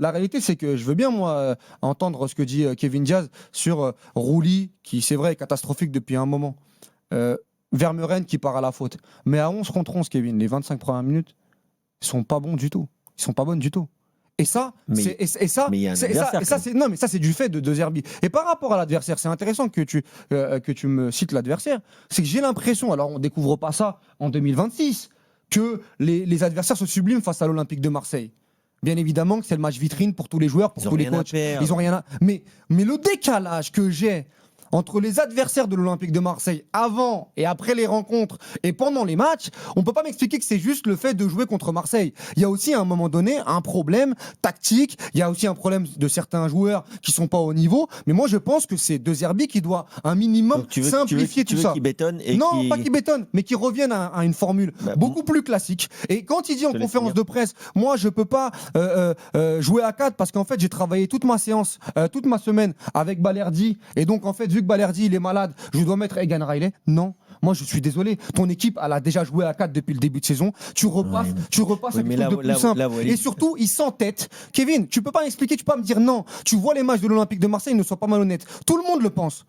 la réalité, c'est que je veux bien, moi, entendre ce que dit Kevin Diaz sur Rouli, qui, c'est vrai, est catastrophique depuis un moment. Vermeuren qui part à la faute. Mais à 11 contre 11, Kevin, les 25 premières minutes, ils sont pas bons du tout. Ils sont pas bonnes du tout. Et ça, Mais il y a un adversaire, non, mais ça, c'est du fait de Zerbi. Et par rapport à l'adversaire, c'est intéressant que tu me cites l'adversaire. C'est que j'ai l'impression, alors on découvre pas ça en 2026, que les adversaires se subliment face à l'Olympique de Marseille. Bien évidemment que c'est le match vitrine pour tous les joueurs, pour tous les coachs. Ils ont rien à... Mais le décalage que j'ai entre les adversaires de l'Olympique de Marseille avant et après les rencontres et pendant les matchs, on peut pas m'expliquer que c'est juste le fait de jouer contre Marseille. Il y a aussi à un moment donné un problème tactique, il y a aussi un problème de certains joueurs qui sont pas au niveau, mais moi je pense que c'est De Zerbi qui doit un minimum simplifier tout ça. Qui bétonne et non, pas qui bétonne, mais qui revienne à une formule beaucoup plus classique. Et quand il dit en conférence de presse, moi je peux pas jouer à 4 parce qu'en fait j'ai travaillé toute ma séance, toute ma semaine avec Balerdi, et donc en fait vu que Balerdi il est malade, je dois mettre Egan Riley. Non, moi je suis désolé. Ton équipe elle a déjà joué à 4 depuis le début de saison. Tu repasses à quelque chose de plus simple. Et surtout, il s'entête. Kevin, tu peux pas m'expliquer, tu peux pas me dire non. Tu vois les matchs de l'Olympique de Marseille, ils ne sont pas malhonnêtes. Tout le monde le pense.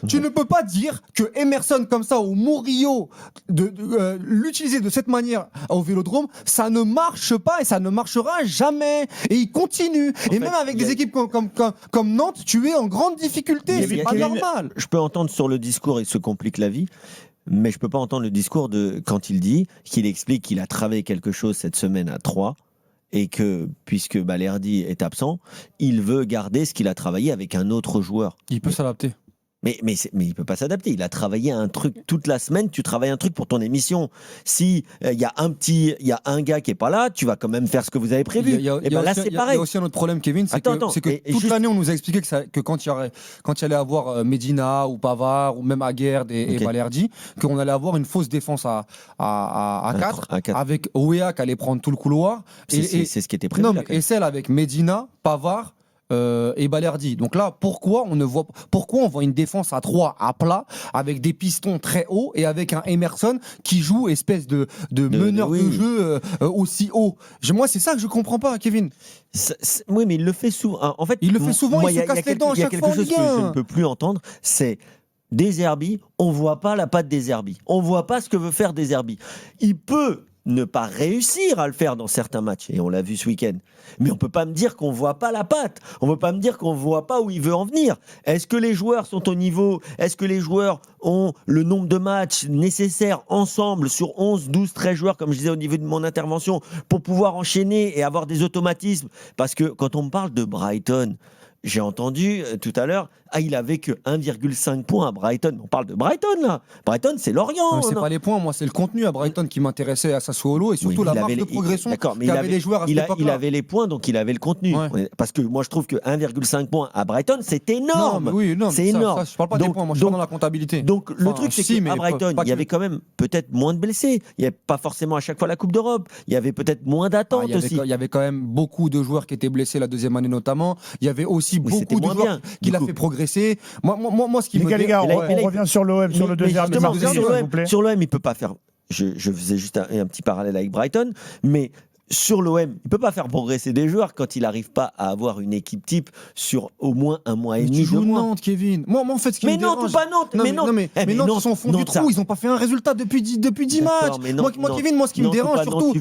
Tu ne peux pas dire que Emerson comme ça ou Murillo l'utiliser de cette manière au Vélodrome, ça ne marche pas et ça ne marchera jamais. Et il continue. Et même avec des équipes comme Nantes, tu es en grande difficulté. C'est pas normal. Je peux entendre sur le discours, il se complique la vie. Mais je peux pas entendre le discours de quand il dit qu'il explique qu'il a travaillé quelque chose cette semaine à 3 et que puisque Balerdi est absent, il veut garder ce qu'il a travaillé avec un autre joueur. Il peut s'adapter. Mais il peut pas s'adapter. Il a travaillé un truc toute la semaine. Tu travailles un truc pour ton émission. Si il y a un gars qui est pas là, tu vas quand même faire ce que vous avez prévu. Là, c'est pareil. Il y a aussi un autre problème, Kevin, c'est que toute l'année on nous a expliqué que quand il y allait avoir Medina ou Pavard ou même Aguerd et Balerdi, qu'on allait avoir une fausse défense à 4 avec Ouéa qui allait prendre tout le couloir. C'est ce qui était prévu. Non, et celle avec Medina, Pavard. Et Balerdi. Donc là, pourquoi on voit une défense à 3 à plat avec des pistons très hauts et avec un Emerson qui joue espèce de meneur de jeu aussi haut. Moi, c'est ça que je comprends pas, Kevin. Oui, mais il le fait souvent. En fait, il le fait souvent. Il se casse les dents à chaque fois en Ligue 1. Il y a quelque chose que je ne peux plus entendre, c'est De Zerbi. On voit pas la patte De Zerbi. On voit pas ce que veut faire De Zerbi. Il peut ne pas réussir à le faire dans certains matchs, et on l'a vu ce week-end. Mais on peut pas me dire qu'on voit pas la patte. On peut pas me dire qu'on voit pas où il veut en venir. Est-ce que les joueurs sont au niveau? Est-ce que les joueurs ont le nombre de matchs nécessaires ensemble sur 11, 12, 13 joueurs, comme je disais au niveau de mon intervention, pour pouvoir enchaîner et avoir des automatismes? Parce que quand on me parle de Brighton, j'ai entendu tout à l'heure, il avait que 1,5 points à Brighton. On parle de Brighton, là. Brighton, c'est Lorient. Non, c'est pas les points, moi, c'est le contenu à Brighton qui m'intéressait à Sassuolo et surtout la marge de progression qu'avaient les joueurs à cette époque-là. Il avait les points, donc il avait le contenu. Ouais. Parce que moi, je trouve que 1,5 points à Brighton, c'est énorme. C'est énorme. Je parle pas des points, moi, je parle dans la comptabilité. Donc, le truc, c'est qu'à Brighton, il y avait quand même peut-être moins de blessés. Il n'y avait pas forcément à chaque fois la Coupe d'Europe. Il y avait peut-être moins d'attentes aussi. Il y avait quand même beaucoup de joueurs qui étaient blessés la deuxième année, notamment. Il y avait aussi beaucoup de joueurs qui l'a fait progresser. Moi, ce qui me les gars, on revient sur l'OM, sur le deuxième. Sur l'OM, il peut pas faire. Je faisais juste un petit parallèle avec Brighton, mais sur l'OM, il peut pas faire progresser des joueurs quand il n'arrive pas à avoir une équipe type sur au moins un mois et demi. Tu joues Nantes, Kevin. Moi, en fait, ce qui me dérange... Nantes ou pas Nantes. Mais Nantes, ils sont au fond du trou. Ils n'ont pas fait un résultat depuis 10 matchs. Moi, Kevin, ce qui me dérange surtout...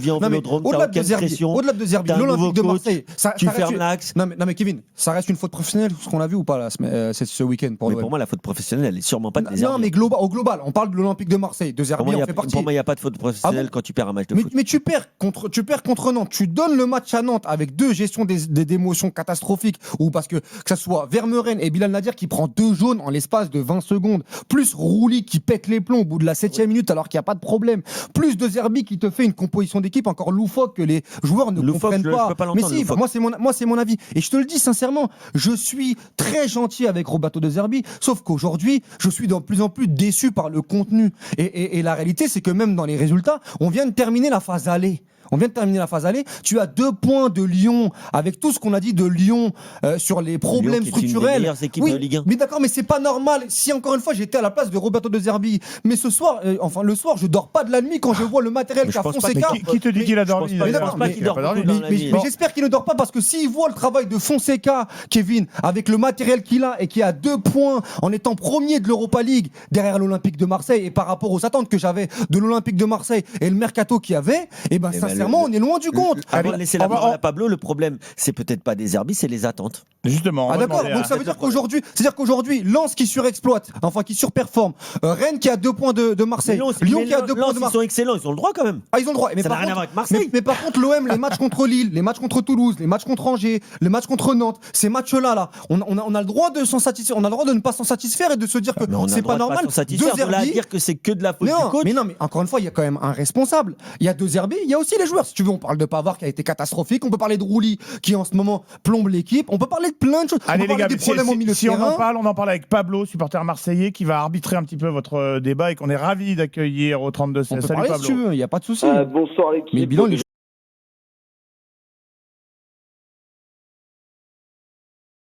Au-delà de Zerbi, l'Olympique de Marseille... Tu fermes l'axe. Non, mais Kevin, ça reste une faute professionnelle, ce qu'on a vu ou pas ce week-end pour l'OM. Pour moi, la faute professionnelle, elle est sûrement pas de Zerbi. Non, mais au global, on parle de l'Olympique de Marseille. De Zerbi, on fait partie. Pour moi, il n'y a pas de faute professionnelle quand tu perds un match de foot. Mais tu perds contre Nantes. Tu donnes le match à Nantes avec deux gestions d'émotions catastrophiques, ou parce que ça soit Vermeuren et Bilal Nadir qui prend 2 jaunes en l'espace de 20 secondes, plus Rouli qui pète les plombs au bout de la 7e minute alors qu'il n'y a pas de problème, plus De Zerbi qui te fait une composition d'équipe encore loufoque que les joueurs ne comprennent pas. Mais si, moi c'est mon avis. Et je te le dis sincèrement, je suis très gentil avec Roberto De Zerbi, sauf qu'aujourd'hui, je suis de plus en plus déçu par le contenu. Et la réalité, c'est que même dans les résultats, on vient de terminer la phase aller. On vient de terminer la phase aller. Tu as 2 points de Lyon, avec tout ce qu'on a dit de Lyon sur les problèmes Lyon, qui est une des structurels. meilleures équipes de Ligue 1. Mais d'accord, mais c'est pas normal. Si encore une fois j'étais à la place de Roberto De Zerbi, mais ce soir, le soir, je dors pas de la nuit quand je vois le matériel qu'a Fonseca. Qui te dit qu'il a dormi? Je pense pas qu'il dort beaucoup dans la nuit. Mais j'espère qu'il ne dort pas parce que s'il voit le travail de Fonseca, Kevin, avec le matériel qu'il a et qui a 2 points en étant premier de l'Europa League derrière l'Olympique de Marseille et par rapport aux attentes que j'avais de l'Olympique de Marseille et le mercato qu'il y avait, et ben sincèrement, on est loin du compte. Avant de laisser la parole à Pablo, le problème, c'est peut-être pas des Zerbi, c'est les attentes. Justement. Ah d'accord, donc ça veut dire qu'aujourd'hui, Lens qui surexploite, enfin qui surperforme, Rennes qui a 2 points de Marseille, Lyon qui a 2 points de Marseille. Ils sont excellents, ils ont le droit quand même. Ah, ils ont le droit. Mais ça n'a rien à voir avec Marseille. Mais par contre, l'OM, les matchs contre Lille, les matchs contre Toulouse, les matchs contre Angers, les matchs contre Nantes, ces matchs-là, on a le droit de s'en satisfaire, on a le droit de ne pas s'en satisfaire et de se dire que c'est pas normal. De là à dire que c'est que de la faute du coach. Mais non, mais encore une fois, il y a quand même un responsable. Il y a De Zerbi, il y a aussi les joueurs. Si tu veux, on parle de Pavard qui a été catastrophique, on peut parler de Rouli qui en ce moment plombe l'équipe, on peut parler de plein de choses. Allez les gars, des problèmes au milieu de terrain. On en parle avec Pablo, supporter marseillais, qui va arbitrer un petit peu votre débat et qu'on est ravis d'accueillir au 32-16. On peut Salut parler Pablo. si tu veux, il n'y a pas de souci. Bonsoir l'équipe. Mais le bilan, il est